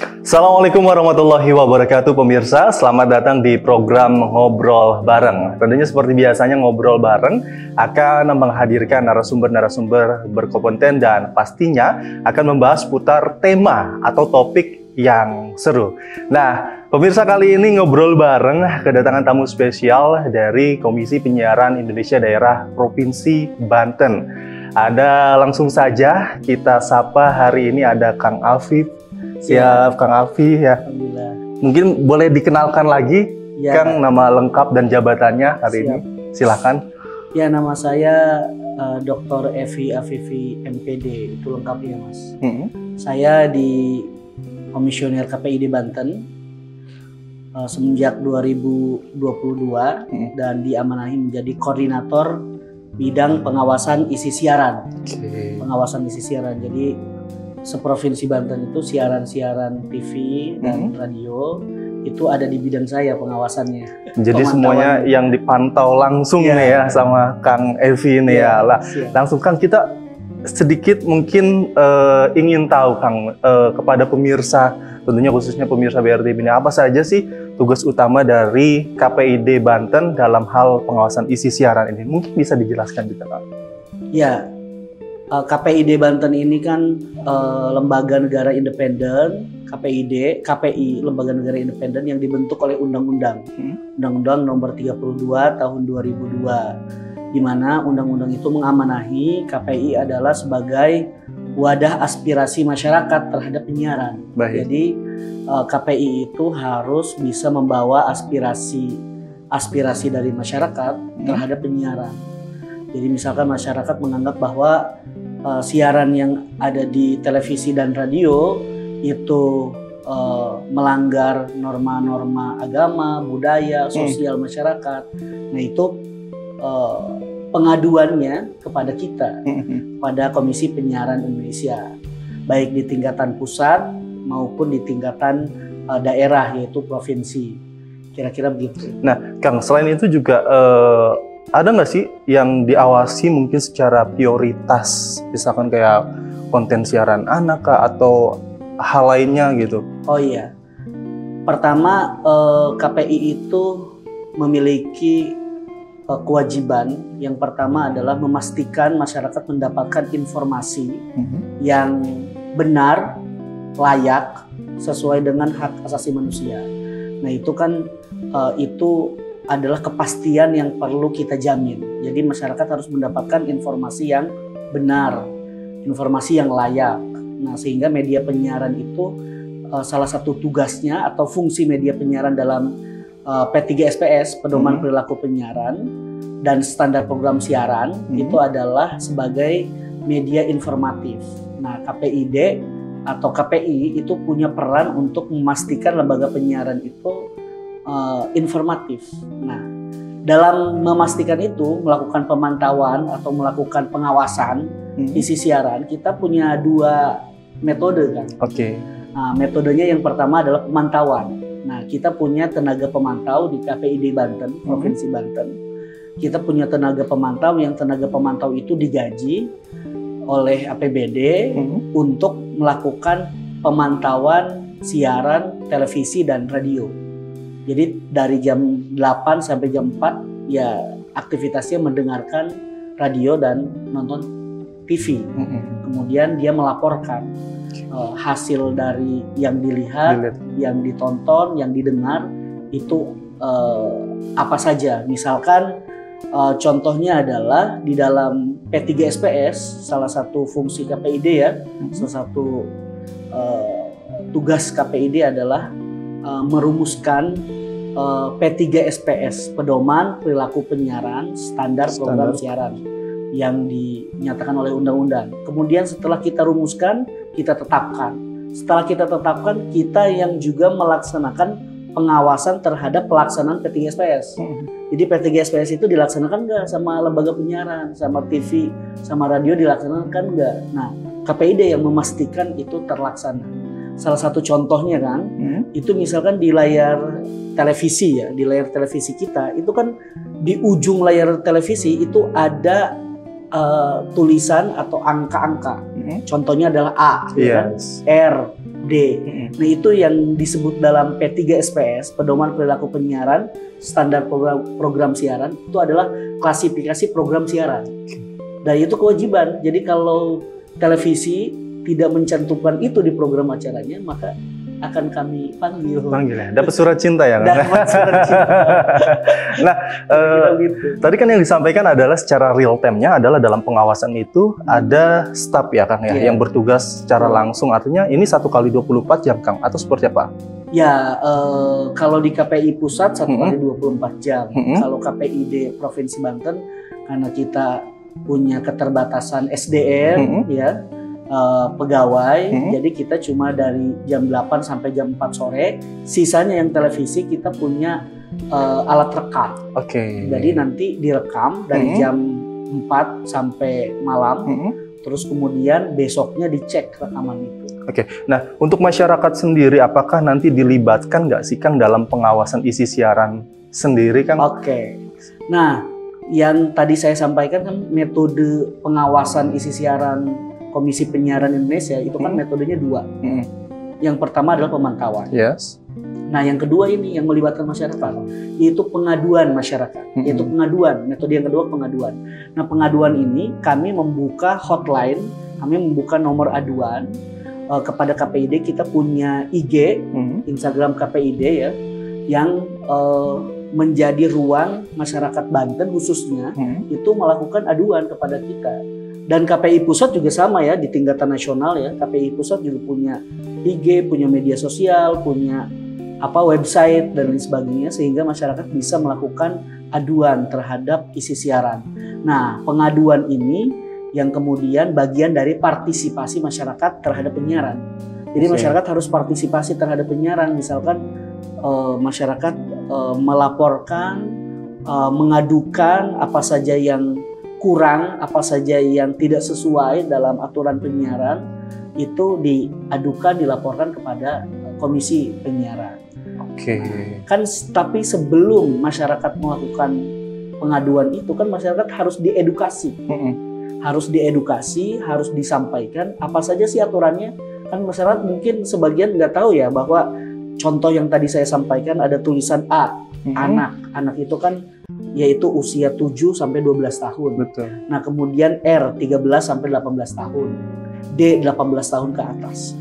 Assalamualaikum warahmatullahi wabarakatuh pemirsa, selamat datang di program Ngobrol Bareng. Tentunya seperti biasanya Ngobrol Bareng akan menghadirkan narasumber-narasumber berkompeten dan pastinya akan membahas putar tema atau topik yang seru. Nah, pemirsa, kali ini Ngobrol Bareng kedatangan tamu spesial dari Komisi Penyiaran Indonesia Daerah Provinsi Banten. Ada langsung saja kita sapa hari ini ada Kang Afif. Siap, Kang Afif ya. Alhamdulillah. Mungkin boleh dikenalkan lagi, ya, Kang, nama lengkap dan jabatannya hari ini. Silakan. Ya, nama saya Dr. Evi Afifi MPD, itu lengkapnya, Mas. Saya di Komisioner KPID Banten semenjak 2022 dan diamanahi menjadi koordinator bidang pengawasan isi siaran. Pengawasan isi siaran. Jadi seprovinsi Banten itu siaran-siaran TV dan radio itu ada di bidang saya pengawasannya. Jadi semuanya yang dipantau langsung nih ya sama Kang Evi nih ya. Lah, langsung Kang, kita sedikit mungkin ingin tahu Kang, kepada pemirsa, tentunya khususnya pemirsa BRTV ini, apa saja sih tugas utama dari KPID Banten dalam hal pengawasan isi siaran ini? Mungkin bisa dijelaskan juga, Kang. Ya, KPID Banten ini kan lembaga negara independen, KPI lembaga negara independen yang dibentuk oleh Undang-Undang Nomor 32 Tahun 2002, di mana undang-undang itu mengamanahi KPI adalah sebagai wadah aspirasi masyarakat terhadap penyiaran. Baik. Jadi KPI itu harus bisa membawa aspirasi dari masyarakat terhadap penyiaran. Jadi misalkan masyarakat menganggap bahwa siaran yang ada di televisi dan radio itu melanggar norma-norma agama, budaya, sosial masyarakat. Nah, itu pengaduannya kepada kita, pada Komisi Penyiaran Indonesia, baik di tingkatan pusat maupun di tingkatan daerah, yaitu provinsi. Kira-kira begitu. Nah, Kang, selain itu juga ada nggak sih yang diawasi mungkin secara prioritas, misalkan kayak konten siaran anak kah, atau hal lainnya gitu? Oh iya, pertama KPI itu memiliki kewajiban. Yang pertama adalah memastikan masyarakat mendapatkan informasi yang benar, layak, sesuai dengan hak asasi manusia. Nah, itu kan itu adalah kepastian yang perlu kita jamin. Jadi masyarakat harus mendapatkan informasi yang benar, informasi yang layak. Nah, sehingga media penyiaran itu salah satu tugasnya atau fungsi media penyiaran dalam P3SPS, Pedoman Perilaku Penyiaran dan Standar Program Siaran, itu adalah sebagai media informatif. Nah, KPID atau KPI itu punya peran untuk memastikan lembaga penyiaran itu informatif. Nah, dalam memastikan itu, melakukan pemantauan atau melakukan pengawasan isi siaran, kita punya dua metode kan. Oke. Nah, metodenya yang pertama adalah pemantauan. Nah, kita punya tenaga pemantau di KPID Banten, Provinsi Banten. Kita punya tenaga pemantau yang tenaga pemantau itu digaji oleh APBD untuk melakukan pemantauan siaran televisi dan radio. Jadi dari jam 8 sampai jam 4 ya aktivitasnya mendengarkan radio dan nonton TV. Kemudian dia melaporkan hasil dari yang dilihat, yang ditonton, yang didengar itu apa saja. Misalkan contohnya adalah di dalam P3SPS, salah satu fungsi KPID ya, salah satu tugas KPID adalah merumuskan P3SPS, Pedoman Perilaku Penyiaran Standar Program Siaran yang dinyatakan oleh undang-undang. Kemudian setelah kita rumuskan, kita tetapkan. Setelah kita tetapkan, kita yang juga melaksanakan pengawasan terhadap pelaksanaan P3SPS. Jadi P3SPS itu dilaksanakan nggak sama lembaga penyiaran, sama TV, sama radio dilaksanakan nggak? Nah, KPID yang memastikan itu terlaksana. Salah satu contohnya kan, itu misalkan di layar televisi ya, di layar televisi kita itu kan di ujung layar televisi itu ada tulisan atau angka-angka. Contohnya adalah A, kan? R, D. Nah, itu yang disebut dalam P3SPS, Pedoman Perilaku Penyiaran, Standar Program Siaran, itu adalah klasifikasi program siaran. Dan itu kewajiban. Jadi kalau televisi tidak mencantumkan itu di program acaranya, maka akan kami panggil. Ya. Dapat surat cinta ya? Dapat surat cinta. Nah, tadi kan yang disampaikan adalah secara real time-nya adalah dalam pengawasan itu ada staf ya Kang ya, yang bertugas secara langsung. Artinya ini 1x24 jam Kang, atau seperti apa? Ya, kalau di KPI Pusat 1x24 jam. Kalau KPID Provinsi Banten, karena kita punya keterbatasan SDM, ya, pegawai, jadi kita cuma dari jam 8 sampai jam 4 sore. Sisanya yang televisi kita punya alat rekam. Jadi nanti direkam dari jam 4 sampai malam, terus kemudian besoknya dicek rekaman itu. Nah untuk masyarakat sendiri, apakah nanti dilibatkan nggak sih Kang dalam pengawasan isi siaran sendiri Kang? Nah yang tadi saya sampaikan kan metode pengawasan isi siaran Komisi Penyiaran Indonesia itu kan metodenya dua. Yang pertama adalah pemantauan. Nah, yang kedua ini yang melibatkan masyarakat, yaitu pengaduan masyarakat. Yaitu pengaduan. Metode yang kedua pengaduan. Nah, pengaduan ini kami membuka hotline, kami membuka nomor aduan kepada KPID. Kita punya IG, Instagram KPID ya, yang menjadi ruang masyarakat Banten khususnya itu melakukan aduan kepada kita. Dan KPI Pusat juga sama ya, di tingkatan nasional ya. KPI Pusat juga punya IG, punya media sosial, punya website dan lain sebagainya, sehingga masyarakat bisa melakukan aduan terhadap isi siaran. Nah, pengaduan ini yang kemudian bagian dari partisipasi masyarakat terhadap penyiaran. Jadi masyarakat harus partisipasi terhadap penyiaran. Misalkan masyarakat melaporkan, mengadukan apa saja yang kurang, apa saja yang tidak sesuai dalam aturan penyiaran, itu diadukan, dilaporkan kepada Komisi Penyiaran. Kan tapi sebelum masyarakat melakukan pengaduan itu kan masyarakat harus diedukasi. Harus diedukasi, harus disampaikan apa saja sih aturannya. Kan masyarakat mungkin sebagian nggak tahu ya, bahwa contoh yang tadi saya sampaikan ada tulisan A, anak itu kan yaitu usia 7 sampai 12 tahun. Nah, kemudian R 13 sampai 18 tahun. D 18 tahun ke atas.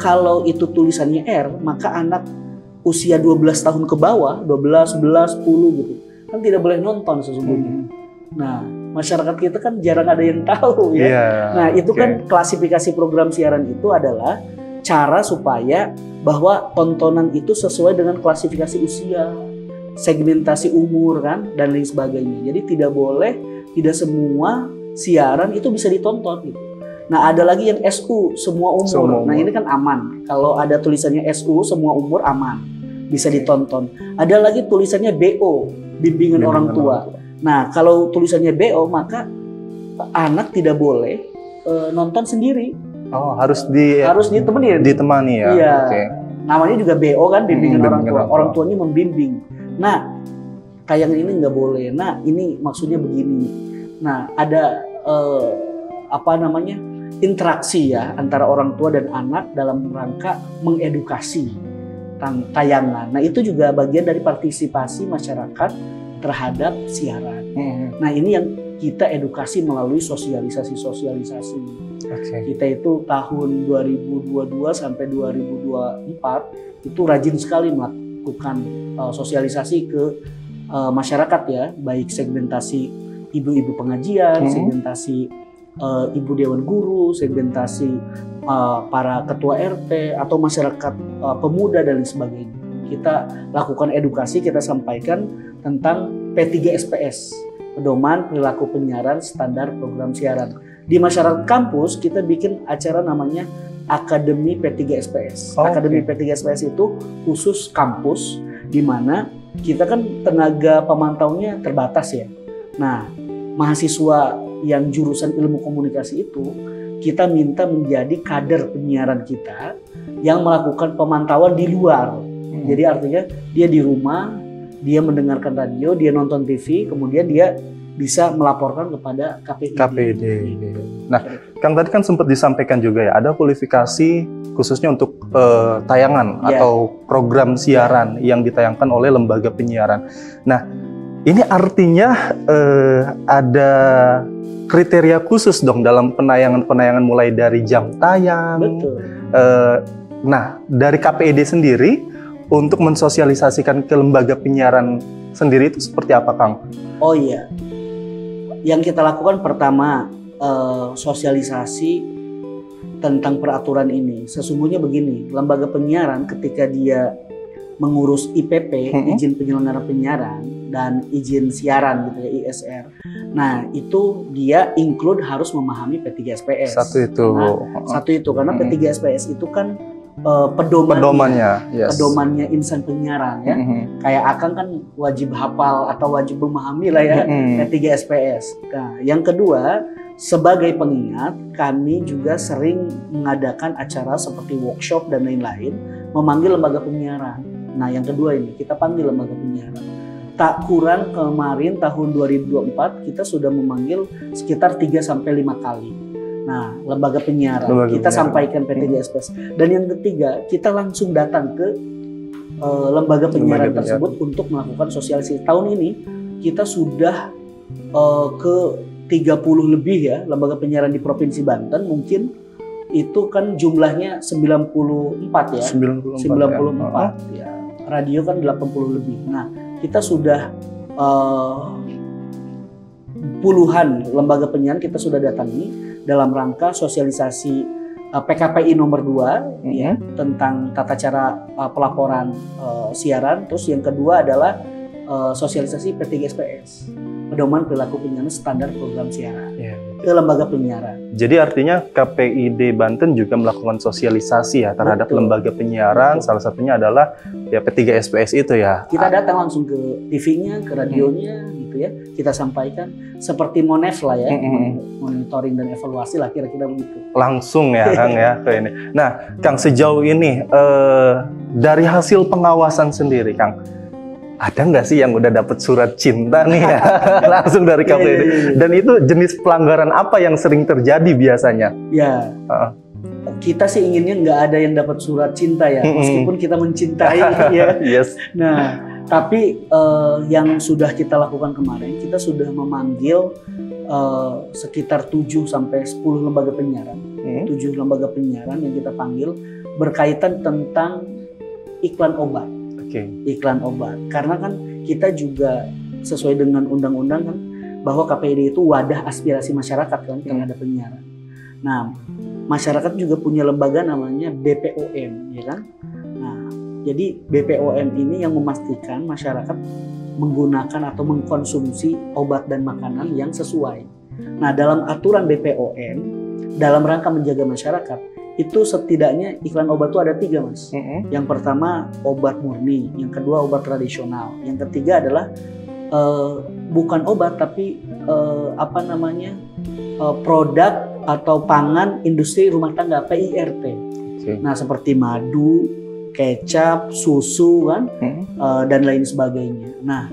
Kalau itu tulisannya R, maka anak usia 12 tahun ke bawah, 12, 11, 10 gitu, kan tidak boleh nonton sesungguhnya. Nah, masyarakat kita kan jarang ada yang tahu ya. Nah, itu kan klasifikasi program siaran itu adalah cara supaya bahwa tontonan itu sesuai dengan klasifikasi usia, segmentasi umur kan, dan lain sebagainya. Jadi tidak semua siaran itu bisa ditonton gitu. Nah, ada lagi yang SU, semua umur. Nah, ini kan aman. Kalau ada tulisannya SU, semua umur aman, bisa ditonton. Ada lagi tulisannya BO, bimbingan orang tua. Nah, kalau tulisannya BO, maka anak tidak boleh nonton sendiri. Harus ditemani ya. Iya. Namanya juga BO kan, bimbingan orang tua. Orang tuanya membimbing. Nah, tayangan ini nggak boleh. Nah, ini maksudnya begini. Nah, ada interaksi ya antara orang tua dan anak dalam rangka mengedukasi tayangan. Nah, itu juga bagian dari partisipasi masyarakat terhadap siaran. Nah, ini yang kita edukasi melalui sosialisasi. Kita itu tahun 2022 sampai 2024 itu rajin sekali melakukan sosialisasi ke masyarakat ya, baik segmentasi ibu-ibu pengajian, segmentasi ibu dewan guru, segmentasi para ketua RT atau masyarakat pemuda dan lain sebagainya. Kita lakukan edukasi, kita sampaikan tentang P3SPS, Pedoman Perilaku Penyiaran Standar Program Siaran. Di masyarakat kampus kita bikin acara namanya Akademi P3SPS. Akademi P3SPS itu khusus kampus, di mana kita kan tenaga pemantaunya terbatas ya. Nah, mahasiswa yang jurusan ilmu komunikasi itu kita minta menjadi kader penyiaran kita yang melakukan pemantauan di luar. Jadi artinya dia di rumah, dia mendengarkan radio, dia nonton TV, kemudian dia bisa melaporkan kepada KPID. KPID. Nah, Kang tadi kan sempat disampaikan juga ya, ada kualifikasi khususnya untuk tayangan atau program siaran yang ditayangkan oleh lembaga penyiaran. Nah, ini artinya ada kriteria khusus dong dalam penayangan-penayangan mulai dari jam tayang. Betul. Nah, dari KPID sendiri untuk mensosialisasikan ke lembaga penyiaran sendiri itu seperti apa, Kang? Oh iya, yang kita lakukan pertama sosialisasi tentang peraturan ini. Sesungguhnya begini, lembaga penyiaran ketika dia mengurus IPP, izin penyelenggara penyiaran, dan izin siaran gitu ya, ISR. Nah, itu dia include harus memahami P3SPS. Satu itu karena P3SPS itu kan pedomannya insan penyiaran ya. Kayak Akang kan wajib hafal atau wajib memahami lah ya P3SPS. Nah, yang kedua, sebagai pengingat, kami juga sering mengadakan acara seperti workshop dan lain-lain, memanggil lembaga penyiaran. Nah, yang kedua ini kita panggil lembaga penyiaran. Tak kurang kemarin tahun 2024 kita sudah memanggil sekitar 3-5 kali. Nah, lembaga penyiaran kita sampaikan P3SPS. Dan yang ketiga, kita langsung datang ke lembaga penyiaran tersebut untuk melakukan sosialisasi. Tahun ini kita sudah ke 30 lebih ya lembaga penyiaran di Provinsi Banten. Mungkin itu kan jumlahnya 94 ya. 94 ya. Radio kan 80 lebih. Nah, kita sudah puluhan lembaga penyiaran kita sudah datangi dalam rangka sosialisasi PKPI nomor 2 ya, tentang tata cara pelaporan siaran. Terus yang kedua adalah sosialisasi P3SPS, pedoman perilaku penyiaran standar program siaran ke lembaga penyiaran. Jadi artinya KPID Banten juga melakukan sosialisasi ya terhadap lembaga penyiaran. Salah satunya adalah ya P3SPS itu ya. Kita datang langsung ke TV-nya, ke radionya gitu ya. Kita sampaikan seperti Monef lah ya, monitoring dan evaluasi lah kira-kira begitu. Langsung ya Kang ya ke ini. Nah, Kang sejauh ini dari hasil pengawasan sendiri Kang, ada nggak sih yang udah dapat surat cinta nih ya langsung dari KPID? Dan itu jenis pelanggaran apa yang sering terjadi biasanya? Ya, kita sih inginnya nggak ada yang dapat surat cinta ya, meskipun kita mencintai ya. Nah, tapi yang sudah kita lakukan kemarin, kita sudah memanggil sekitar 7-10 lembaga penyiaran. 7 lembaga penyiaran yang kita panggil berkaitan tentang iklan obat. Iklan obat, karena kan kita juga sesuai dengan undang-undang kan bahwa KPID itu wadah aspirasi masyarakat kan terhadap penyiaran. Nah, masyarakat juga punya lembaga namanya BPOM, ya kan? Nah, jadi BPOM ini yang memastikan masyarakat menggunakan atau mengkonsumsi obat dan makanan yang sesuai. Nah, dalam aturan BPOM, dalam rangka menjaga masyarakat, itu setidaknya iklan obat itu ada 3 Mas. Yang pertama obat murni, yang kedua obat tradisional, yang ketiga adalah bukan obat tapi produk atau pangan industri rumah tangga PIRT. Nah, seperti madu, kecap, susu kan, dan lain sebagainya. Nah,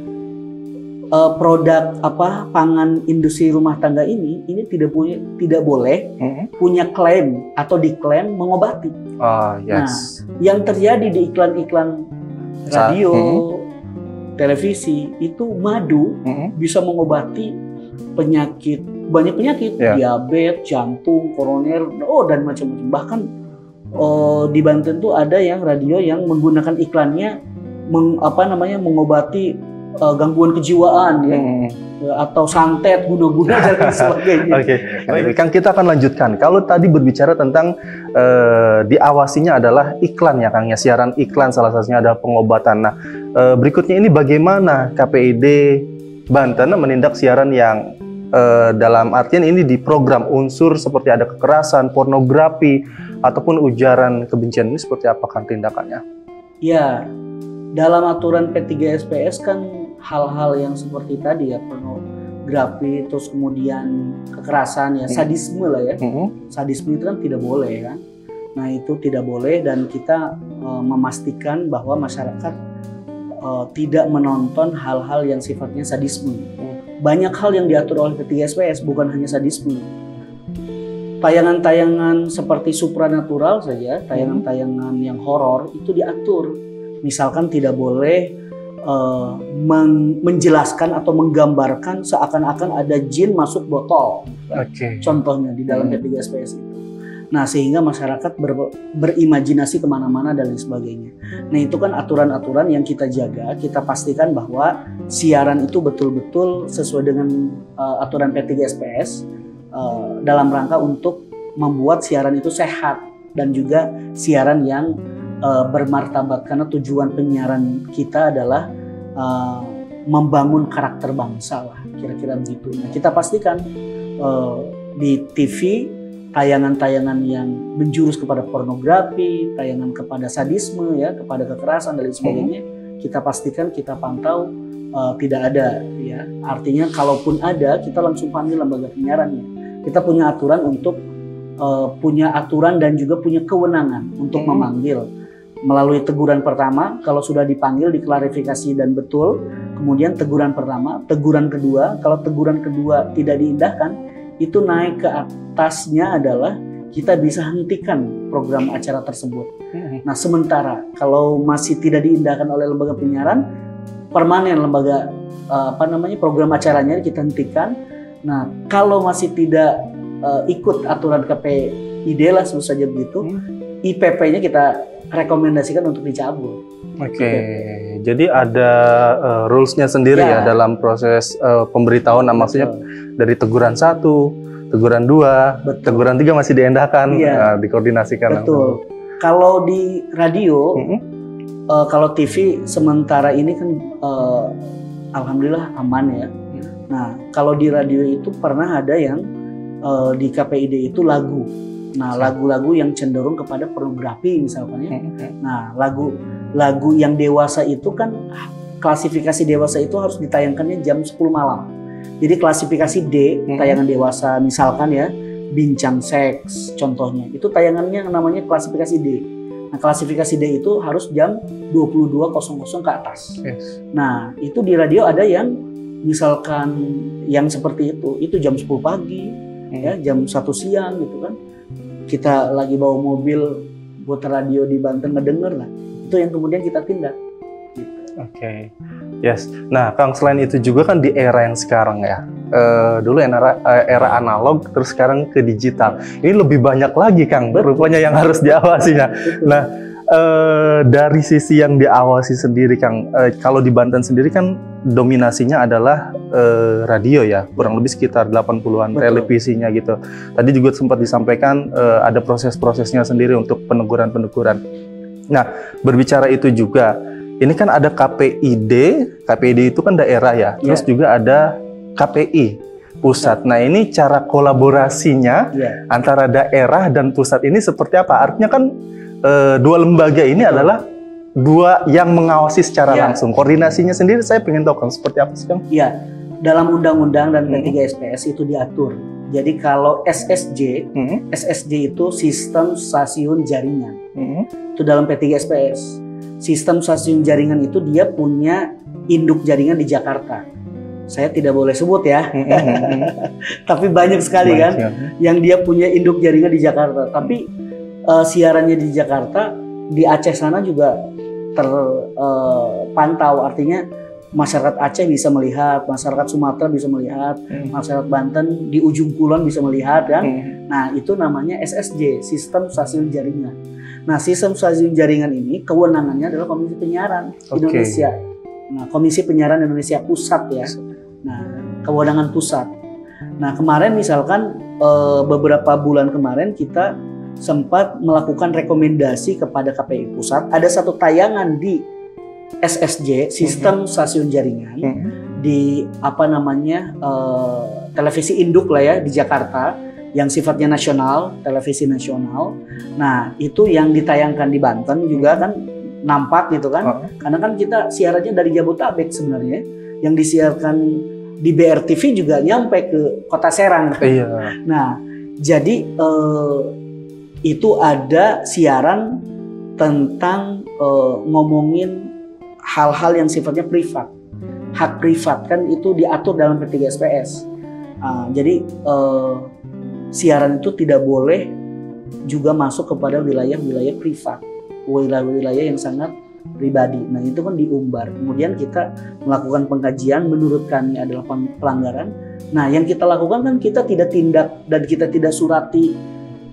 produk pangan industri rumah tangga ini tidak boleh punya klaim atau diklaim mengobati. Nah, yang terjadi di iklan-iklan radio, televisi itu madu bisa mengobati banyak penyakit, diabetes, jantung, koroner, dan macam-macam. Bahkan di Banten tuh ada yang radio yang menggunakan iklannya mengobati gangguan kejiwaan ya, atau santet, guna-guna dan sebagainya. Baik, Kang, kita akan lanjutkan. Kalau tadi berbicara tentang diawasinya adalah iklan ya Kang ya, siaran iklan salah satunya adalah pengobatan. Nah, berikutnya ini bagaimana KPID Banten menindak siaran yang dalam artian ini di program unsur seperti ada kekerasan, pornografi ataupun ujaran kebencian, ini seperti apa Kang tindakannya? Ya, dalam aturan P3SPS kan hal-hal yang seperti tadi ya, pornografi, terus kemudian kekerasan ya, sadisme lah ya. Sadisme itu kan tidak boleh kan. Nah, itu tidak boleh, dan kita memastikan bahwa masyarakat tidak menonton hal-hal yang sifatnya sadisme. banyak hal yang diatur oleh P3SPS, bukan hanya sadisme. Tayangan-tayangan seperti supranatural saja, tayangan-tayangan yang horor itu diatur. Misalkan tidak boleh menjelaskan atau menggambarkan seakan-akan ada jin masuk botol. Contohnya di dalam P3SPS itu. Nah, sehingga masyarakat berimajinasi kemana-mana dan lain sebagainya. Nah, itu kan aturan-aturan yang kita jaga, kita pastikan bahwa siaran itu betul-betul sesuai dengan aturan P3SPS dalam rangka untuk membuat siaran itu sehat dan juga siaran yang bermartabat, karena tujuan penyiaran kita adalah membangun karakter bangsa lah, kira-kira begitu. Nah, kita pastikan di TV tayangan-tayangan yang menjurus kepada pornografi, tayangan kepada sadisme, ya, kepada kekerasan dan lain sebagainya, kita pastikan, kita pantau tidak ada, ya. Artinya kalaupun ada, kita langsung panggil lembaga penyiarannya. Kita punya aturan untuk punya aturan dan juga punya kewenangan untuk memanggil melalui teguran pertama. Kalau sudah dipanggil, diklarifikasi dan betul, kemudian teguran pertama, teguran kedua. Kalau teguran kedua tidak diindahkan, itu naik ke atasnya adalah kita bisa hentikan program acara tersebut. Nah, sementara kalau masih tidak diindahkan oleh lembaga penyiaran, permanen lembaga program acaranya kita hentikan. Nah, kalau masih tidak ikut aturan KPID lah, sebut saja begitu, IPP-nya kita rekomendasikan untuk dicabut. Jadi ada rules-nya sendiri ya dalam proses pemberitahuan. Nah, maksudnya dari teguran 1, teguran 2, teguran 3 masih diendahkan, dikoordinasikan. Betul. Kalau di radio, kalau TV sementara ini kan alhamdulillah aman ya. Nah, kalau di radio itu pernah ada yang di KPID itu lagu. Nah, lagu-lagu yang cenderung kepada pornografi misalkan ya. Nah, lagu yang dewasa itu kan klasifikasi dewasa itu harus ditayangkannya jam 10 malam. Jadi klasifikasi D, tayangan dewasa misalkan ya, bincang seks contohnya. Itu tayangannya namanya klasifikasi D. Nah, klasifikasi D itu harus jam 22.00 ke atas. Nah, itu di radio ada yang misalkan yang seperti itu jam 10 pagi, ya, jam 1 siang gitu kan. Kita lagi bawa mobil buat radio di Banten ngedenger lah, itu yang kemudian kita tindak. Yes. Nah, Kang, selain itu juga kan di era yang sekarang ya, dulu era analog, terus sekarang ke digital. Ini lebih banyak lagi, Kang, rupanya yang harus diawasinya. Nah, dari sisi yang diawasi sendiri, Kang, kalau di Banten sendiri kan dominasinya adalah radio ya, kurang lebih sekitar 80-an, televisinya gitu. Tadi juga sempat disampaikan ada proses-prosesnya sendiri untuk peneguran-peneguran. Nah, berbicara itu juga, ini kan ada KPID itu kan daerah ya, terus juga ada KPI pusat. Nah, ini cara kolaborasinya antara daerah dan pusat ini seperti apa? Artinya kan dua lembaga ini adalah dua yang mengawasi secara langsung. Koordinasinya sendiri saya pengen tahu, Kang, seperti apa sih, Kang? Iya, dalam undang-undang dan P3SPS itu diatur. Jadi kalau SSJ itu sistem stasiun jaringan. Itu dalam P3SPS. Sistem stasiun jaringan itu dia punya induk jaringan di Jakarta. Saya tidak boleh sebut ya. Tapi banyak sekali kan yang dia punya induk jaringan di Jakarta. Tapi siarannya di Jakarta, di Aceh sana juga terpantau. Artinya masyarakat Aceh bisa melihat, masyarakat Sumatera bisa melihat, masyarakat Banten di ujung kulon bisa melihat kan. Nah, itu namanya SSJ, sistem stasiun jaringan. Nah, sistem stasiun jaringan ini kewenangannya adalah Komisi Penyiaran Indonesia. Nah, Komisi Penyiaran Indonesia Pusat ya. Nah, kewenangan pusat. Nah, kemarin misalkan beberapa bulan kemarin kita sempat melakukan rekomendasi kepada KPI Pusat. Ada satu tayangan di SSJ, sistem stasiun jaringan, di televisi induk lah ya di Jakarta, yang sifatnya nasional, televisi nasional. Nah, itu yang ditayangkan di Banten juga kan nampak gitu kan. Karena kan kita siarannya dari Jabodetabek sebenarnya. Yang disiarkan di BRTV juga nyampe ke Kota Serang. Nah, jadi itu ada siaran tentang ngomongin hal-hal yang sifatnya privat. hak privat kan itu diatur dalam P3SPS. Jadi siaran itu tidak boleh juga masuk kepada wilayah-wilayah privat, wilayah-wilayah yang sangat pribadi. Nah itu kan diumbar. Kemudian kita melakukan pengkajian, menurut kami adalah pelanggaran. Nah yang kita lakukan kan kita tidak tindak dan kita tidak surati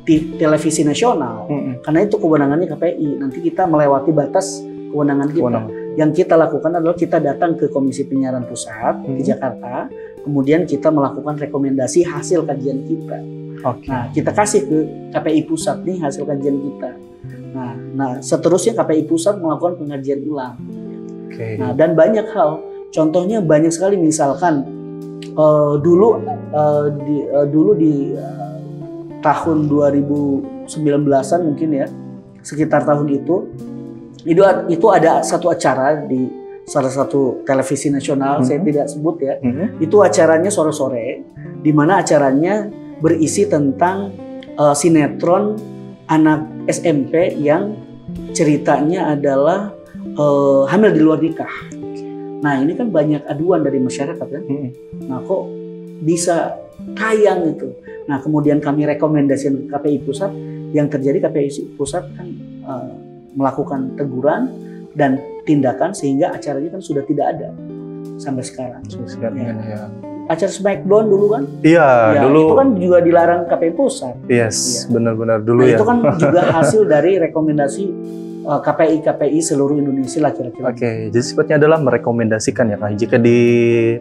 di televisi nasional, karena itu kewenangannya KPI. Nanti kita melewati batas kewenangan kita. Yang kita lakukan adalah kita datang ke Komisi Penyiaran Pusat di Jakarta, kemudian kita melakukan rekomendasi hasil kajian kita. Nah, kita kasih ke KPI Pusat nih hasil kajian kita. Nah, seterusnya KPI Pusat melakukan pengajian ulang. Nah, dan banyak hal. Contohnya banyak sekali, misalkan dulu di tahun 2019-an mungkin ya, sekitar tahun itu ada satu acara di salah satu televisi nasional, saya tidak sebut ya. Itu acaranya sore-sore, di mana acaranya berisi tentang sinetron anak SMP yang ceritanya adalah hamil di luar nikah. Nah ini kan banyak aduan dari masyarakat kan. Nah kok bisa tayang itu. Nah kemudian kami rekomendasikan ke KPI Pusat. Yang terjadi KPI Pusat kan melakukan teguran dan tindakan sehingga acaranya kan sudah tidak ada sampai sekarang. Ya. Acara Smackdown dulu kan? Iya, dulu. Itu kan juga dilarang KPI Pusat. Yes, benar-benar dulu ya. Itu kan juga hasil dari rekomendasi KPI seluruh Indonesia lah kira-kira. Oke, jadi sifatnya adalah merekomendasikan ya Kak. Jika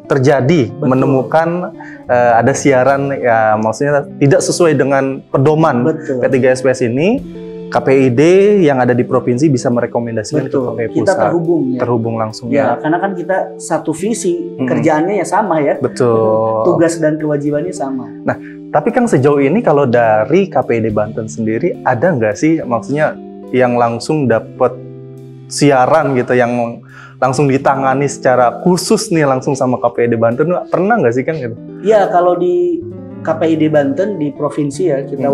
terjadi menemukan ada siaran ya maksudnya tidak sesuai dengan pedoman P3SPS ini, KPID yang ada di provinsi bisa merekomendasikan ke KPI Pusat. Kita terhubung langsung ya. Karena kan kita satu visi, kerjaannya ya sama ya. Betul. Tugas dan kewajibannya sama. Nah, tapi Kang sejauh ini kalau dari KPID Banten sendiri ada nggak sih maksudnya yang langsung dapat siaran gitu, yang langsung ditangani secara khusus nih langsung sama KPID Banten, pernah nggak sih Kang gitu? Iya, kalau di KPID Banten di provinsi ya, kita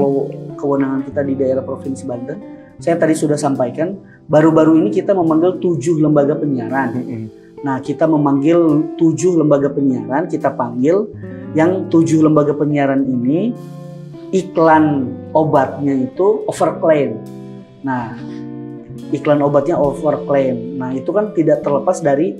kewenangan kita di daerah provinsi Banten. Saya tadi sudah sampaikan, baru-baru ini kita memanggil 7 lembaga penyiaran. Nah, kita memanggil 7 lembaga penyiaran, kita panggil yang 7 lembaga penyiaran ini iklan obatnya itu overclaim. Nah, iklan obatnya overclaim. Nah, itu kan tidak terlepas dari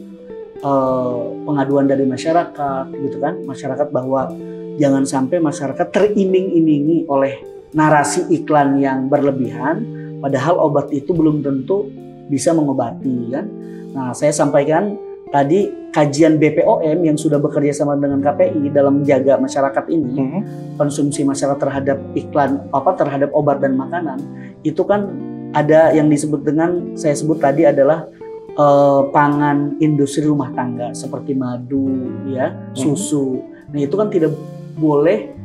pengaduan dari masyarakat, gitu kan? Masyarakat bahwa jangan sampai masyarakat teriming-imingi oleh narasi iklan yang berlebihan, padahal obat itu belum tentu bisa mengobati, kan? Nah, saya sampaikan tadi kajian BPOM yang sudah bekerja sama dengan KPI dalam menjaga masyarakat ini, konsumsi masyarakat terhadap iklan terhadap obat dan makanan, itu kan ada yang disebut dengan, saya sebut tadi adalah pangan industri rumah tangga seperti madu, ya, susu. Nah itu kan tidak boleh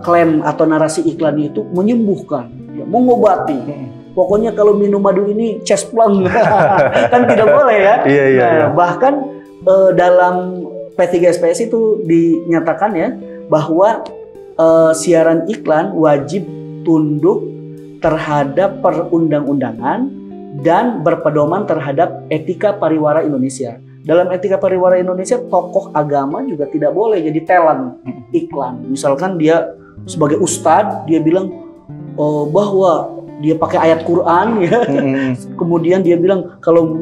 klaim atau narasi iklannya itu menyembuhkan, ya, mengobati. Pokoknya kalau minum madu ini cesplong, kan tidak boleh ya. Nah, bahkan dalam P3SPS itu dinyatakan ya bahwa siaran iklan wajib tunduk terhadap perundang-undangan dan berpedoman terhadap etika pariwara Indonesia. Dalam etika pariwara Indonesia, tokoh agama juga tidak boleh jadi talent iklan. Misalkan dia sebagai ustadz, dia bilang bahwa dia pakai ayat Quran, ya. Kemudian dia bilang kalau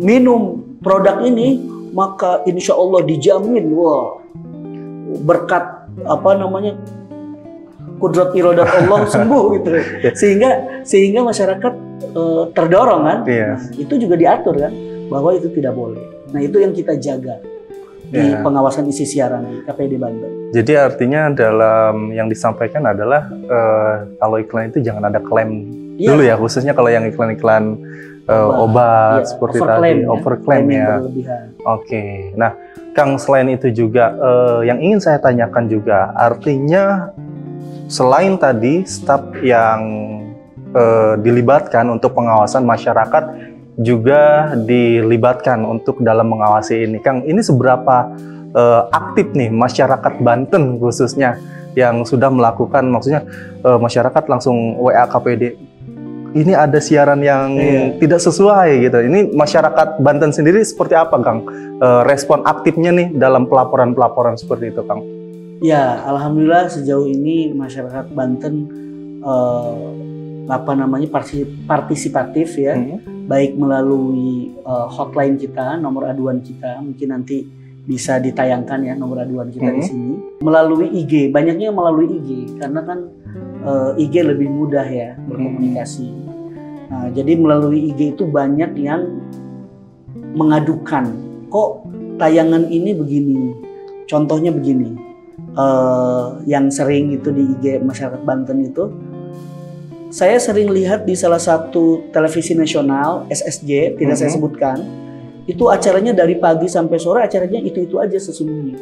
minum produk ini maka insya Allah dijamin, berkat kudrat iradat Allah sembuh gitu. Sehingga masyarakat terdorong kan. Nah, itu juga diatur kan bahwa itu tidak boleh. Nah, itu yang kita jaga di pengawasan isi siaran di KPID Banten. Jadi artinya dalam yang disampaikan adalah kalau iklan itu jangan ada klaim dulu ya, khususnya kalau yang iklan-iklan obat seperti tadi, overclaim ya. Oke. Nah, Kang, selain itu juga yang ingin saya tanyakan juga, artinya selain tadi staf yang dilibatkan untuk pengawasan, masyarakat juga dilibatkan untuk dalam mengawasi ini. Kang, ini seberapa aktif nih masyarakat Banten khususnya yang sudah melakukan, maksudnya masyarakat langsung WA KPID, ini ada siaran yang tidak sesuai gitu. Ini masyarakat Banten sendiri seperti apa, Kang? Respon aktifnya nih dalam pelaporan-pelaporan seperti itu, Kang? Ya, alhamdulillah sejauh ini masyarakat Banten partisipatif ya, baik melalui hotline kita, nomor aduan kita, mungkin nanti bisa ditayangkan ya nomor aduan kita di sini. Melalui IG, banyaknya melalui IG karena kan IG lebih mudah ya berkomunikasi. Nah, jadi melalui IG itu banyak yang mengadukan, kok tayangan ini begini, contohnya begini, yang sering itu di IG masyarakat Banten itu, saya sering lihat di salah satu televisi nasional, SSJ, tidak saya sebutkan, itu acaranya dari pagi sampai sore, acaranya itu-itu aja sesungguhnya.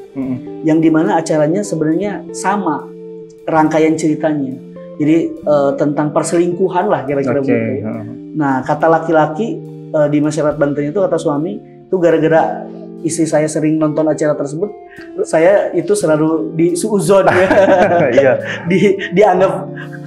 Yang dimana acaranya sebenarnya sama rangkaian ceritanya. Jadi tentang perselingkuhan lah kira-kira begitu. Nah, kata laki-laki di masyarakat Banten itu, kata suami, itu gara-gara istri saya sering nonton acara tersebut, saya itu selalu disuuzon ya. Dianggap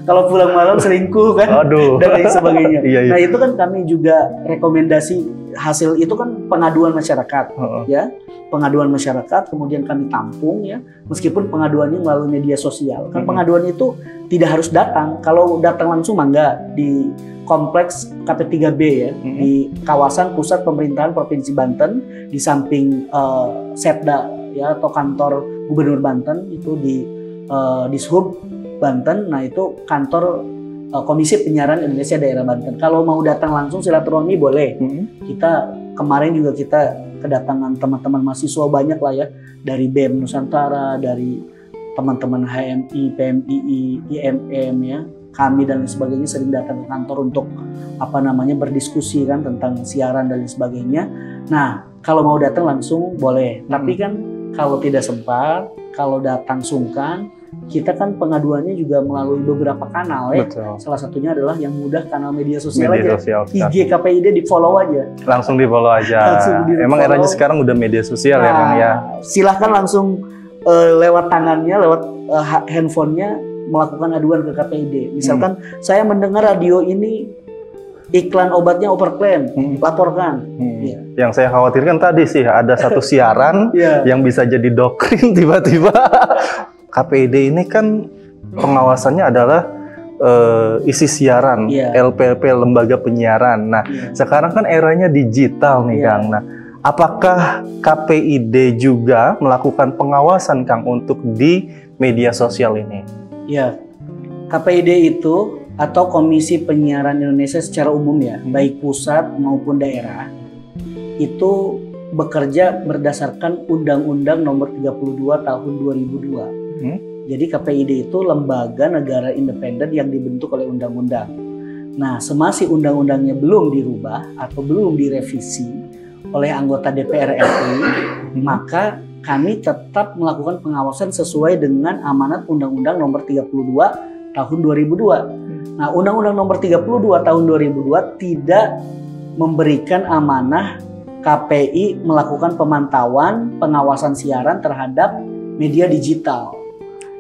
kalau pulang malam selingkuh kan. Aduh. Dan lain sebagainya. Nah, itu kan kami juga rekomendasi hasil itu kan pengaduan masyarakat ya. Pengaduan masyarakat kemudian kami tampung ya. Meskipun pengaduannya melalui media sosial. Kan pengaduan itu tidak harus datang. Kalau datang langsung mangga di kompleks KP3B ya, di kawasan pusat pemerintahan Provinsi Banten, di samping Setda ya atau kantor Gubernur Banten itu di Dishub Banten. Nah, itu kantor Komisi Penyiaran Indonesia Daerah Banten. Kalau mau datang langsung silaturahmi boleh. Kita kemarin juga kita kedatangan teman-teman mahasiswa banyak lah ya, dari BEM Nusantara, dari teman-teman HMI, PMII, IMM ya, kami dan lain sebagainya sering datang ke kantor untuk berdiskusi kan tentang siaran dan lain sebagainya. Nah, kalau mau datang langsung boleh. Tapi kan kalau tidak sempat, kalau datang sungkan, kita kan pengaduannya juga melalui beberapa kanal ya. Betul. Salah satunya adalah yang mudah kanal media sosial aja. IG KPID di follow aja. Langsung di follow aja. Emang eranya sekarang udah media sosial ya, Kang ya. Silahkan langsung lewat tangannya, lewat handphonenya melakukan aduan ke KPID. Misalkan saya mendengar radio ini iklan obatnya overclaim, laporkan. Ya. Yang saya khawatirkan tadi sih ada satu siaran yang bisa jadi doktrin tiba-tiba. KPID ini kan pengawasannya adalah isi siaran, LPP, lembaga penyiaran. Nah, sekarang kan eranya digital nih, Kang. Nah, apakah KPID juga melakukan pengawasan, Kang, untuk di media sosial ini? Ya, KPID itu atau Komisi Penyiaran Indonesia secara umum ya, baik pusat maupun daerah, itu bekerja berdasarkan Undang-Undang Nomor 32 Tahun 2002. Jadi KPID itu lembaga negara independen yang dibentuk oleh undang-undang. Nah, semasa undang-undangnya belum dirubah atau belum direvisi oleh anggota DPR RI, maka kami tetap melakukan pengawasan sesuai dengan amanat Undang-Undang Nomor 32 Tahun 2002. Nah, Undang-Undang Nomor 32 Tahun 2002 tidak memberikan amanah KPI melakukan pemantauan pengawasan siaran terhadap media digital.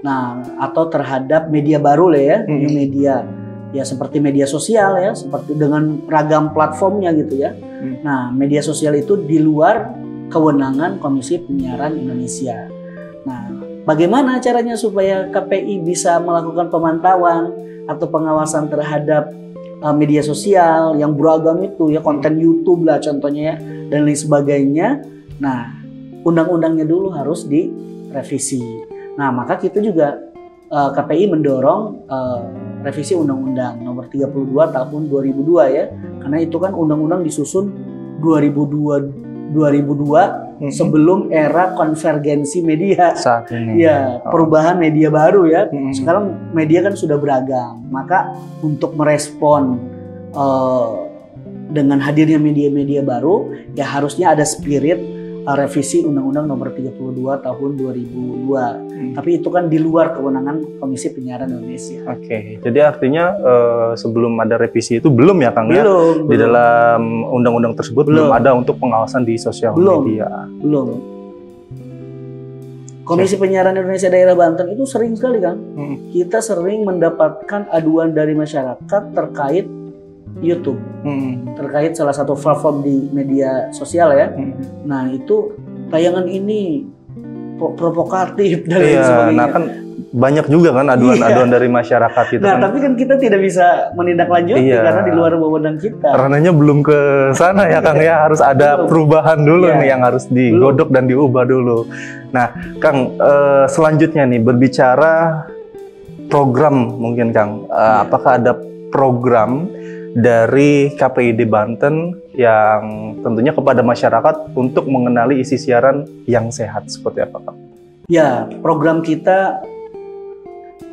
Nah, atau terhadap media baru lah ya, new media. Ya seperti media sosial ya, seperti dengan ragam platformnya gitu ya. Nah, media sosial itu di luar kewenangan Komisi Penyiaran Indonesia. Nah, bagaimana caranya supaya KPI bisa melakukan pemantauan atau pengawasan terhadap media sosial yang beragam itu ya, konten YouTube lah contohnya ya, dan lain sebagainya. Nah, undang-undangnya dulu harus direvisi. Nah, maka kita juga KPI mendorong revisi Undang-Undang Nomor 32 Tahun 2002 ya, karena itu kan undang-undang disusun 2002 sebelum era konvergensi media. Saat ini. Ya, perubahan media baru ya. Sekarang media kan sudah beragam. Maka untuk merespon dengan hadirnya media-media baru, ya harusnya ada spirit revisi Undang-Undang Nomor 32 Tahun 2002. Tapi itu kan di luar kewenangan Komisi Penyiaran Indonesia. Oke, jadi artinya sebelum ada revisi itu belum ya, Kang? Belum. Di dalam undang-undang tersebut belum ada untuk pengawasan di sosial media. Belum. Komisi Penyiaran Indonesia Daerah Banten itu sering sekali, Kang. Kita sering mendapatkan aduan dari masyarakat terkait YouTube terkait salah satu platform di media sosial ya. Nah itu tayangan ini provokatif dan lain sebagainya. Nah kan banyak juga kan aduan-aduan dari masyarakat itu. Nah kan. tapi kan kita tidak bisa menindaklanjuti karena di luar wewenang kita. Ranahnya belum ke sana ya Kang ya, harus ada perubahan dulu nih yang harus digodok dan diubah dulu. Nah Kang, selanjutnya nih berbicara program mungkin Kang, apakah ada program dari KPID Banten yang tentunya kepada masyarakat untuk mengenali isi siaran yang sehat seperti apa Kang? Ya, program kita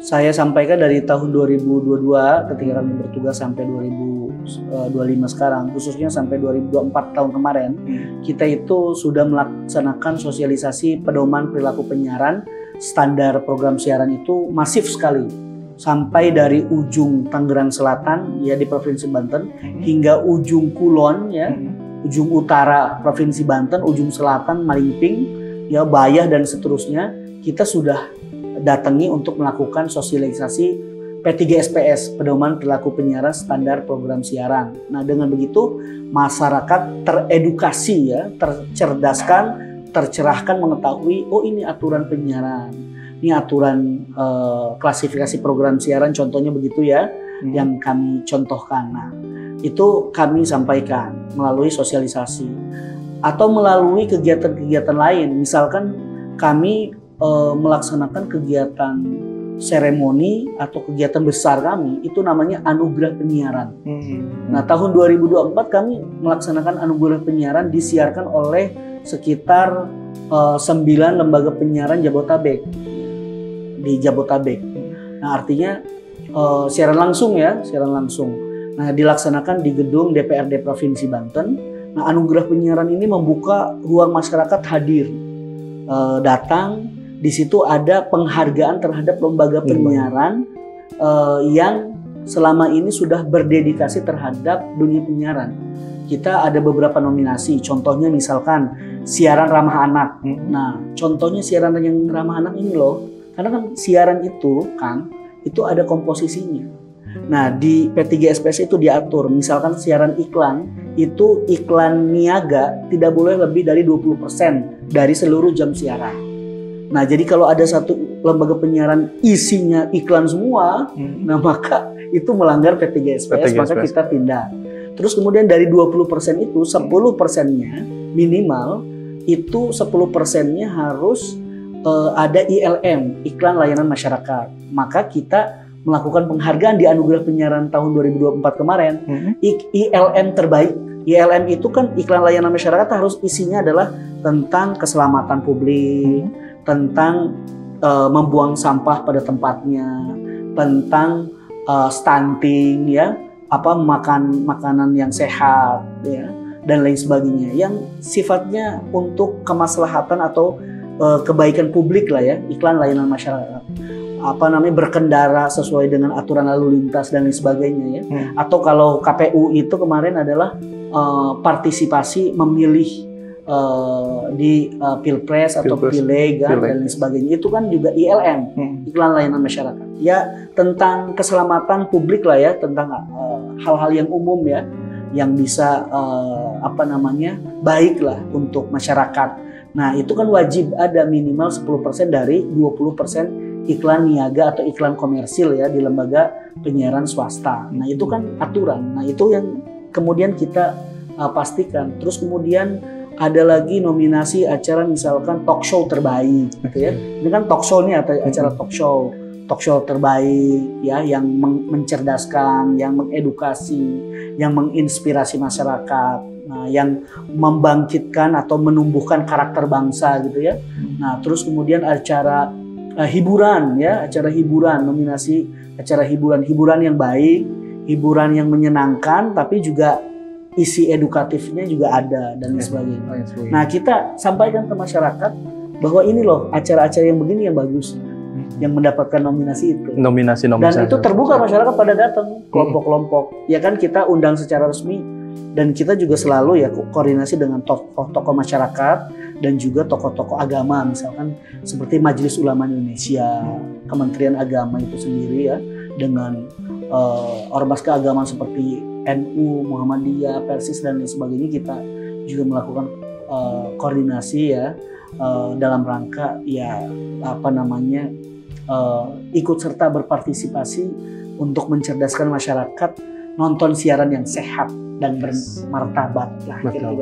saya sampaikan dari tahun 2022 ketika kami bertugas sampai 2025 sekarang, khususnya sampai 2024 tahun kemarin, kita itu sudah melaksanakan sosialisasi pedoman perilaku penyiaran. Standar program siaran itu masif sekali, sampai dari ujung Tangerang Selatan ya di Provinsi Banten hingga ujung Kulon ya, ujung utara Provinsi Banten, ujung selatan Malingping ya, Bayah dan seterusnya. Kita sudah datangi untuk melakukan sosialisasi P3SPS, pedoman perilaku penyiaran standar program siaran. Nah, dengan begitu masyarakat teredukasi ya, tercerdaskan, tercerahkan mengetahui oh ini aturan penyiaran. Ini aturan klasifikasi program siaran, contohnya begitu ya, yang kami contohkan. Nah, itu kami sampaikan melalui sosialisasi atau melalui kegiatan-kegiatan lain. Misalkan kami melaksanakan kegiatan seremoni atau kegiatan besar kami, itu namanya anugerah penyiaran. Nah, tahun 2024 kami melaksanakan anugerah penyiaran disiarkan oleh sekitar 9 lembaga penyiaran Jabotabek. Di Jabotabek. Nah, artinya siaran langsung ya, siaran langsung. Nah, dilaksanakan di gedung DPRD Provinsi Banten. Nah, anugerah penyiaran ini membuka ruang masyarakat hadir, datang. Di situ ada penghargaan terhadap lembaga penyiaran yang selama ini sudah berdedikasi terhadap dunia penyiaran. Kita ada beberapa nominasi, contohnya misalkan siaran ramah anak. Nah, contohnya siaran yang ramah anak ini loh, karena kan siaran itu, Kang, itu ada komposisinya. Nah, di P3SPS itu diatur, misalkan siaran iklan, itu iklan niaga tidak boleh lebih dari 20% dari seluruh jam siaran. Nah, jadi kalau ada satu lembaga penyiaran isinya iklan semua, nah maka itu melanggar P3SPS, maka kita tindak. Terus kemudian dari 20% itu 10%-nya minimal itu 10%-nya harus ada ILM, iklan layanan masyarakat. Maka kita melakukan penghargaan di anugerah penyiaran tahun 2024 kemarin, ILM terbaik. ILM itu kan iklan layanan masyarakat harus isinya adalah tentang keselamatan publik, tentang membuang sampah pada tempatnya, tentang stunting ya, makan makanan yang sehat ya, dan lain sebagainya yang sifatnya untuk kemaslahatan atau kebaikan publik lah ya, iklan layanan masyarakat. Berkendara sesuai dengan aturan lalu lintas dan lain sebagainya ya. Atau kalau KPU itu kemarin adalah partisipasi memilih di Pilpres atau Pileg dan lain sebagainya, itu kan juga ILM, iklan layanan masyarakat ya, tentang keselamatan publik lah ya, tentang hal-hal yang umum ya, yang bisa baik lah untuk masyarakat. Nah, itu kan wajib ada minimal 10% dari 20% iklan niaga atau iklan komersil ya di lembaga penyiaran swasta. Nah, itu kan aturan. Nah, itu yang kemudian kita pastikan. Terus kemudian ada lagi nominasi acara misalkan talk show terbaik gitu ya. Ini kan talk show nih, atau acara talk show terbaik ya, yang mencerdaskan, yang mengedukasi, yang menginspirasi masyarakat. Nah, yang membangkitkan atau menumbuhkan karakter bangsa gitu ya. Nah, terus kemudian acara hiburan ya, acara hiburan, nominasi acara hiburan yang baik, hiburan yang menyenangkan, tapi juga isi edukatifnya juga ada dan lain sebagainya. Nah, kita sampaikan ke masyarakat bahwa ini loh acara-acara yang begini yang bagus, yang mendapatkan nominasi itu. Nominasi. Dan itu terbuka, masyarakat pada datang, kelompok-kelompok. Ya kan, kita undang secara resmi dan kita juga selalu ya koordinasi dengan tokoh-tokoh masyarakat dan juga tokoh-tokoh agama, misalkan seperti Majelis Ulama Indonesia, Kementerian Agama itu sendiri ya, dengan ormas keagamaan seperti NU, Muhammadiyah, Persis dan lain sebagainya, kita juga melakukan koordinasi ya dalam rangka ya ikut serta berpartisipasi untuk mencerdaskan masyarakat, nonton siaran yang sehat dan bermartabat lah. Betul.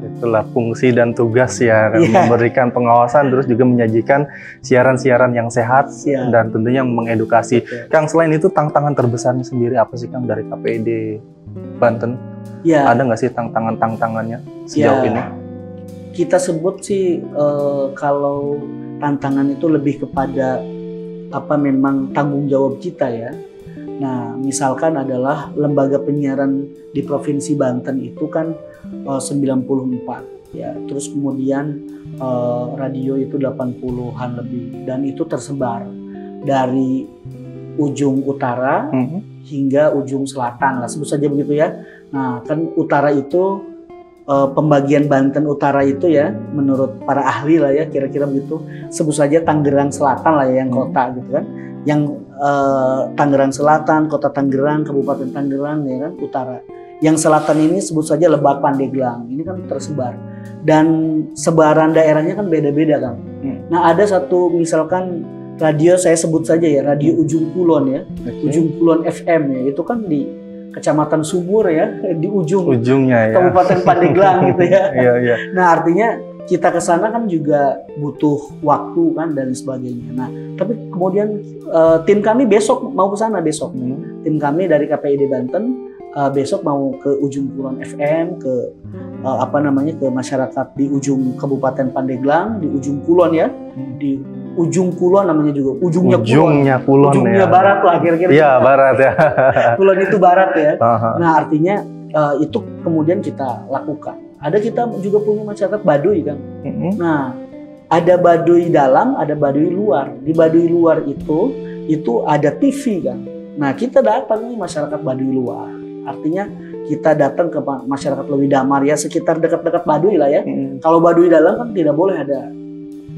Itulah fungsi dan tugas ya, memberikan pengawasan terus juga menyajikan siaran-siaran yang sehat dan tentunya mengedukasi. Betul. Kang, selain itu tantangan terbesarnya sendiri apa sih Kang dari KPID Banten? Ya. Ada nggak sih tantangannya sejauh ini? Kita sebut sih kalau tantangan itu lebih kepada memang tanggung jawab kita ya. Nah, misalkan adalah lembaga penyiaran di Provinsi Banten itu kan 94 ya. Terus kemudian radio itu 80-an lebih, dan itu tersebar dari ujung utara hingga ujung selatan lah, sebut saja begitu ya. Nah, kan utara itu pembagian Banten Utara itu ya, menurut para ahli lah ya, kira-kira begitu. Sebut saja Tangerang Selatan lah ya, yang kota gitu kan. Yang Tangerang Selatan, Kota Tangerang, Kabupaten Tangerang ya kan, utara. Yang selatan ini sebut saja Lebak, Pandeglang. Ini kan tersebar. Dan sebaran daerahnya kan beda-beda kan. Nah, ada satu misalkan radio, saya sebut saja ya, Radio Ujung Kulon ya. Ujung Kulon FM ya. Itu kan di Kecamatan Sumur ya, di ujungnya ya. Kabupaten Pandeglang gitu ya. Iya. Nah, artinya kita ke sana kan juga butuh waktu kan dan sebagainya. Nah, tapi kemudian tim kami besok mau ke sana besok. Tim kami dari KPID Banten besok mau ke Ujung Kulon FM, ke ke masyarakat di ujung Kabupaten Pandeglang, di Ujung Kulon ya. Di Ujung Kulon namanya juga, ujungnya Kulon. Ujungnya ya. Barat lah kira-kira. Iya, barat ya. Kulon itu barat ya. Nah, artinya itu kemudian kita lakukan. Ada kita juga punya masyarakat Baduy kan. Nah, ada Baduy dalam, ada Baduy luar. Di Baduy luar itu ada TV kan. Nah, kita datang nih masyarakat Baduy luar. Artinya kita datang ke masyarakat Lewi Damar ya, sekitar dekat-dekat Baduy lah ya. Kalau Baduy dalam kan tidak boleh ada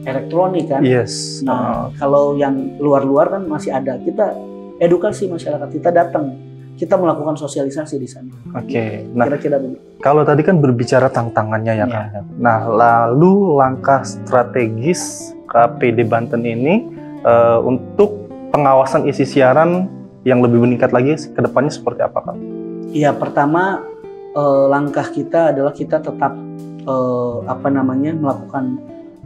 elektronik kan. Yes. Nah, kalau yang luar-luar kan masih ada. Kita edukasi masyarakat, kita datang. Kita melakukan sosialisasi di sana. Oke. Nah, kira-kira begitu. Kalau tadi kan berbicara tantangannya ya Kang. Nah, lalu langkah strategis KPID Banten ini untuk pengawasan isi siaran yang lebih meningkat lagi ke depannya seperti apa Kang? Iya, pertama langkah kita adalah kita tetap melakukan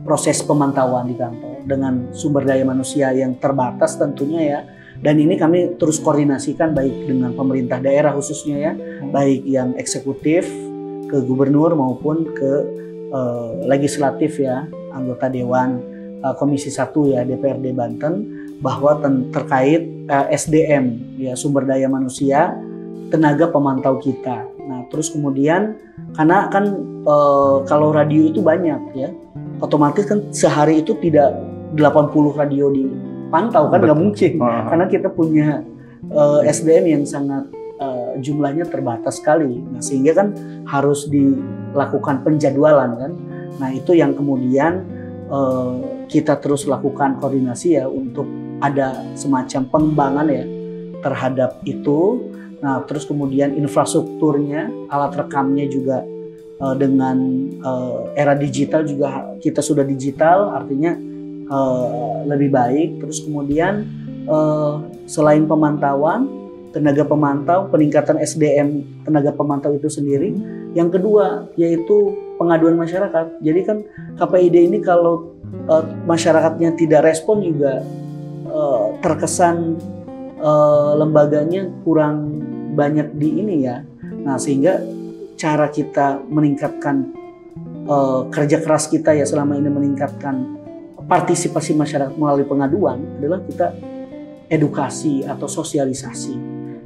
proses pemantauan di kantor dengan sumber daya manusia yang terbatas tentunya ya. Dan ini kami terus koordinasikan baik dengan pemerintah daerah khususnya ya, baik yang eksekutif ke gubernur maupun ke legislatif ya, anggota dewan Komisi 1 ya DPRD Banten, bahwa terkait SDM ya, sumber daya manusia, tenaga pemantau kita. Nah, terus kemudian karena kan kalau radio itu banyak ya, otomatis kan sehari itu tidak 80 radio dipantau kan, nggak mungkin. Karena kita punya SDM yang sangat jumlahnya terbatas sekali. Nah, sehingga kan harus dilakukan penjadwalan kan. Nah, itu yang kemudian kita terus lakukan koordinasi ya untuk ada semacam pengembangan ya terhadap itu. Nah, terus kemudian infrastrukturnya, alat rekamnya juga dengan era digital juga kita sudah digital, artinya lebih baik. Terus kemudian selain pemantauan, tenaga pemantau, peningkatan SDM tenaga pemantau itu sendiri. Yang kedua yaitu pengaduan masyarakat. Jadi kan KPID ini kalau masyarakatnya tidak respon juga terkesan lembaganya kurang banyak di ini ya. Nah, sehingga cara kita meningkatkan kerja keras kita ya selama ini, meningkatkan partisipasi masyarakat melalui pengaduan adalah kita edukasi atau sosialisasi.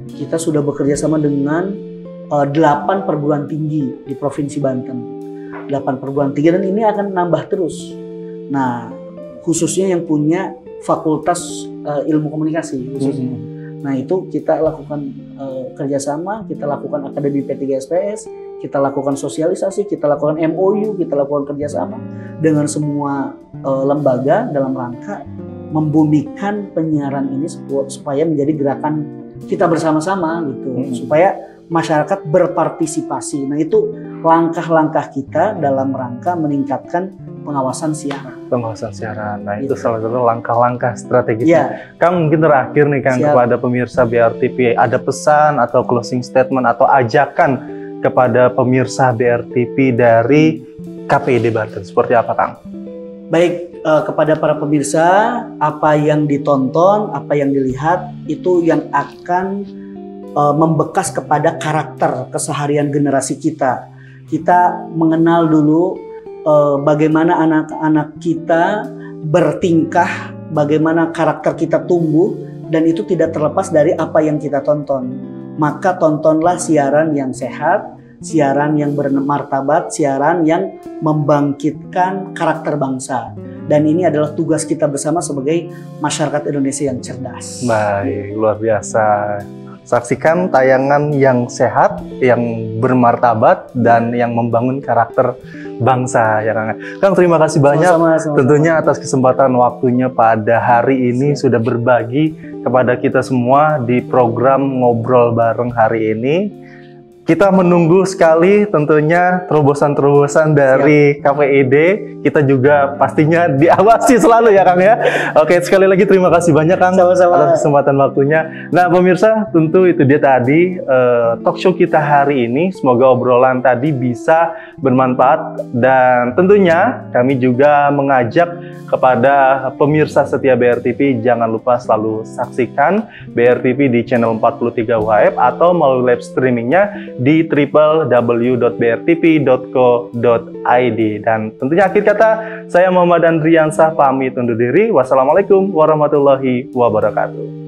Kita sudah bekerja sama dengan 8 perguruan tinggi di Provinsi Banten. 8 perguruan tinggi, dan ini akan nambah terus. Nah, khususnya yang punya fakultas ilmu komunikasi khususnya. Nah, itu kita lakukan kerjasama, kita lakukan akademi P3SPS, kita lakukan sosialisasi, kita lakukan MOU, kita lakukan kerjasama dengan semua lembaga dalam rangka membumikan penyiaran ini supaya menjadi gerakan kita bersama-sama gitu, supaya masyarakat berpartisipasi. Nah, itu langkah-langkah kita dalam rangka meningkatkan pengawasan siaran. Pengawasan siaran. Nah, itu salah satu langkah-langkah strategis. Ya. Kang, mungkin terakhir nih Kang, kepada pemirsa BRTV, ada pesan atau closing statement atau ajakan kepada pemirsa BRTV dari KPID Banten. Seperti apa, Kang? Baik, kepada para pemirsa, apa yang ditonton, apa yang dilihat, itu yang akan membekas kepada karakter keseharian generasi kita. Kita mengenal dulu bagaimana anak-anak kita bertingkah, bagaimana karakter kita tumbuh, dan itu tidak terlepas dari apa yang kita tonton. Maka tontonlah siaran yang sehat, siaran yang bermartabat, siaran yang membangkitkan karakter bangsa. Dan ini adalah tugas kita bersama sebagai masyarakat Indonesia yang cerdas. Baik, luar biasa. Saksikan tayangan yang sehat, yang bermartabat, dan yang membangun karakter bangsa, ya Kang. Kang, terima kasih banyak tentunya atas kesempatan waktunya pada hari ini sudah berbagi kepada kita semua di program Ngobrol Bareng hari ini. Kita menunggu sekali tentunya terobosan-terobosan dari KPID. Kita juga pastinya diawasi selalu ya Kang ya. Oke, sekali lagi terima kasih banyak Kang atas kesempatan waktunya. Nah pemirsa, tentu itu dia tadi talk show kita hari ini. Semoga obrolan tadi bisa bermanfaat. Dan tentunya kami juga mengajak kepada pemirsa setia BRTV, jangan lupa selalu saksikan BRTV di channel 43 UHF atau melalui live streamingnya di www.brtv.co.id. Dan tentunya akhir kata, saya Muhammad Andriansah pamit undur diri. Wassalamualaikum warahmatullahi wabarakatuh.